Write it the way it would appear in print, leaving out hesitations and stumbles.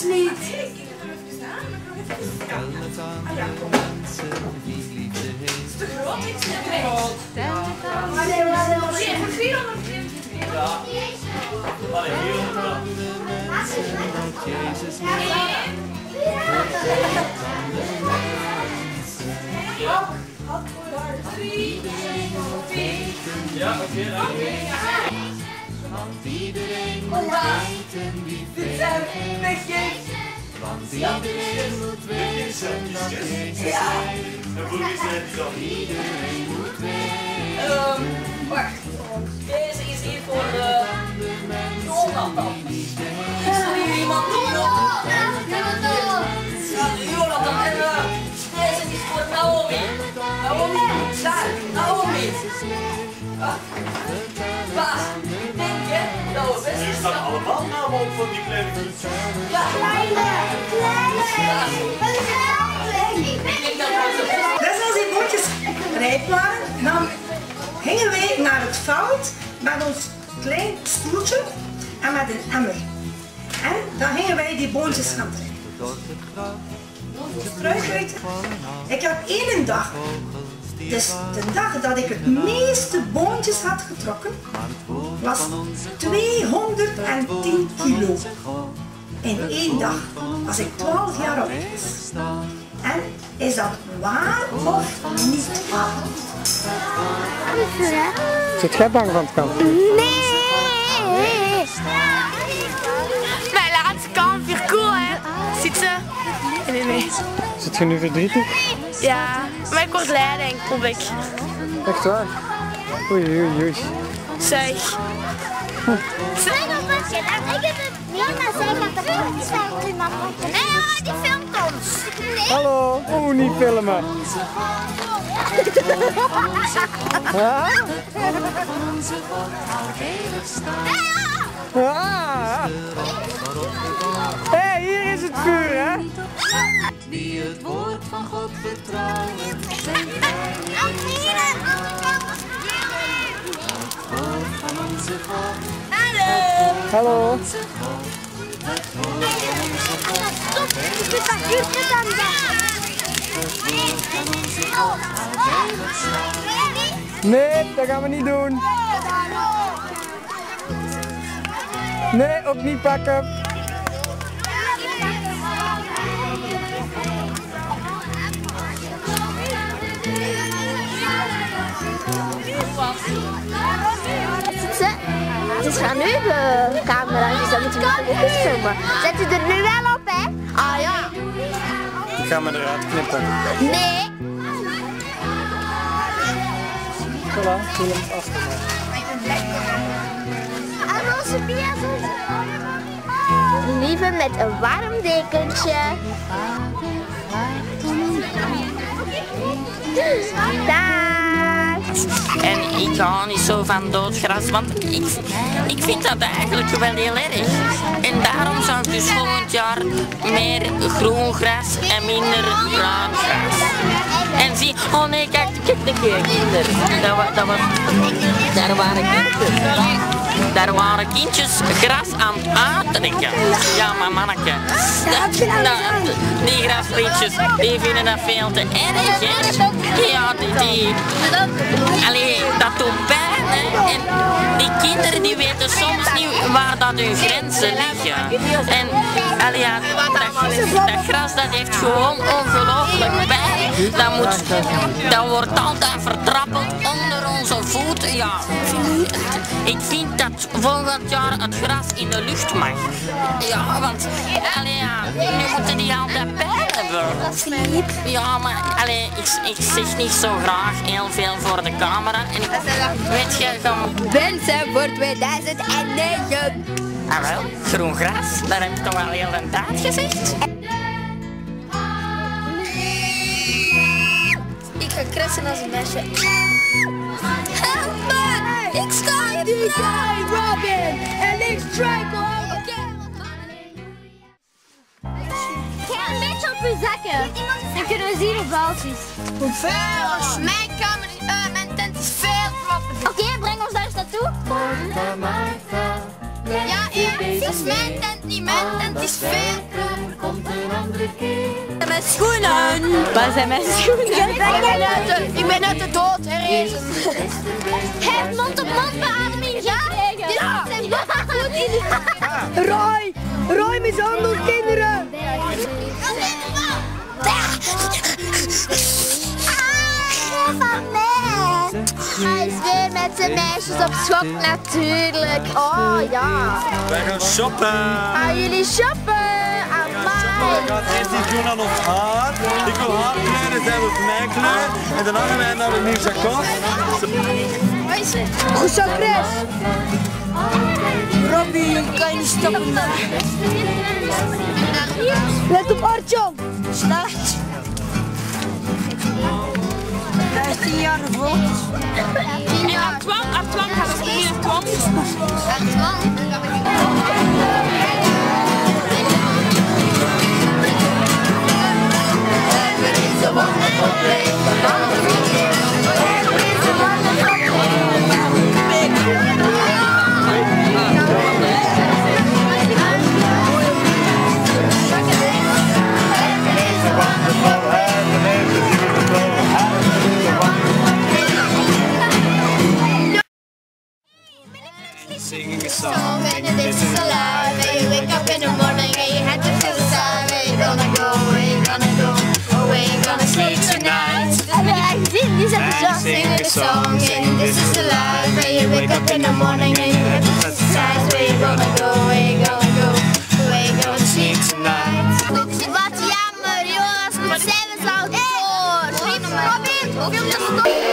Niet. Ja, oké. Want iedereen moet weten wie veel heeft. Want iedereen moet weten dat Jezus leeft. Iedereen moet weten. Wacht. Deze is hier voor Jonathan. Is er hier iemand die Jonathan. En deze is voor Naomi. Naomi. Daar. Naomi. Baas. Denk je dat we best Hier staan allemaal namen op van die kleine kinderen. Ja. Dus als die boontjes rijp waren, dan gingen wij naar het veld met ons klein stoeltje en met een emmer. En dan gingen wij die boontjes gaan trekken. Struikruiten. Ik heb één dag, dus de dag dat ik het meeste boontjes had getrokken, was 210 kilo. In één dag, als ik 12 jaar oud was. En is dat waar of niet waar? Zit jij bang van het kamp? Nee! Mijn laatste kamp, weer cool hè? Ziet ze? Nee. Zit je nu verdrietig? Ja, maar ik word leiding, kom ik. Echt waar? Oei. Zeg. Ik heb het Nina zei dat de pootjes van prima poppen. Nee, die filmt ons. Hallo, niet filmen. Hé, hier is het vuur, hè? Die het woord van God vertrouwen. Zijn van onze God. Hallo. Nee, dat gaan we niet doen. Nee, ook niet pakken. Het is van nu de camera, dus dan moeten we ook eens filmen. Zet u er nu wel op, hè? Ah ja. Ik ga me eruit knippen. Nee. Voilà, film is afgemaakt. En onze Pia lieve met een warm dekentje. Dag. En ik hou niet zo van doodgras, want ik vind dat eigenlijk wel heel erg. En daarom zou ik dus volgend jaar meer groen gras en minder bruin gras. En zie, oh nee, kijk een keer, kinderen. Daar waren kindjes gras aan het uittrekken. Ja, maar manneke, die grasprietjes, die vinden dat veel te erg, hè. Ja, allee, dat doet pijn, hè. En die kinderen die weten soms niet waar dat hun grenzen liggen. En allee, ja, dat gras dat heeft gewoon ongelooflijk pijn. Dat wordt altijd vertrappeld onder onze voeten. Ja, ik vind dat volgend jaar het gras in de lucht mag. Ja, want allee, ja, nu moeten die altijd pijn hebben. Ja, maar allee, ik zeg niet zo graag heel veel voor de camera. En weet je, Wensen voor 2009. Ah wel, groen gras, dat heb ik toch al heel de tijd gezegd. Ik ga krassen als een meisje. Help me! Ik sta hier! Robin! En ik strike ook! Ga een beetje op uw zakken. Dan kunnen we zien hoeveel het is. Hoeveel? Mijn tent is veel proper. Oké, breng ons daar eens naartoe. Ja, is mijn tent, niet mijn tent is veel. Komt een andere keer. Mijn schoenen. Waar zijn mijn schoenen? Ik ben uit de dood herrezen. Hij heeft mond-op-mond beademing gekregen. Ja. Roy mishandelt kinderen. Van mij. Hij is weer met zijn meisjes op schok natuurlijk. Oh ja. Wij gaan shoppen. Gaan jullie shoppen? Ik ga het eerst doen aan ons haar. Ik wil haarkleur en zij wil mijn kleur. En dan gaan wij naar een nieuw jacot. Goed zo, Chris. Robbie, kan je niet stoppen? Let op Artjan. Start. 15 jaar gevolgd. 10 jaar. Artwan gaat het hier Artwan. Singing a song. And this is alive. And you wake up in the morning and you had to feel the sigh. Where you gonna go? Where you gonna go? Where you gonna sleep tonight? Heb je eigenlijk gezien? Die zet de singing a song. And this is alive. And you wake up in the morning and you have to feel the sigh. Where you gonna go? Where you gonna go? Where you gonna sleep tonight? Wat jammer jongens, maar zijn we zo door. Robin,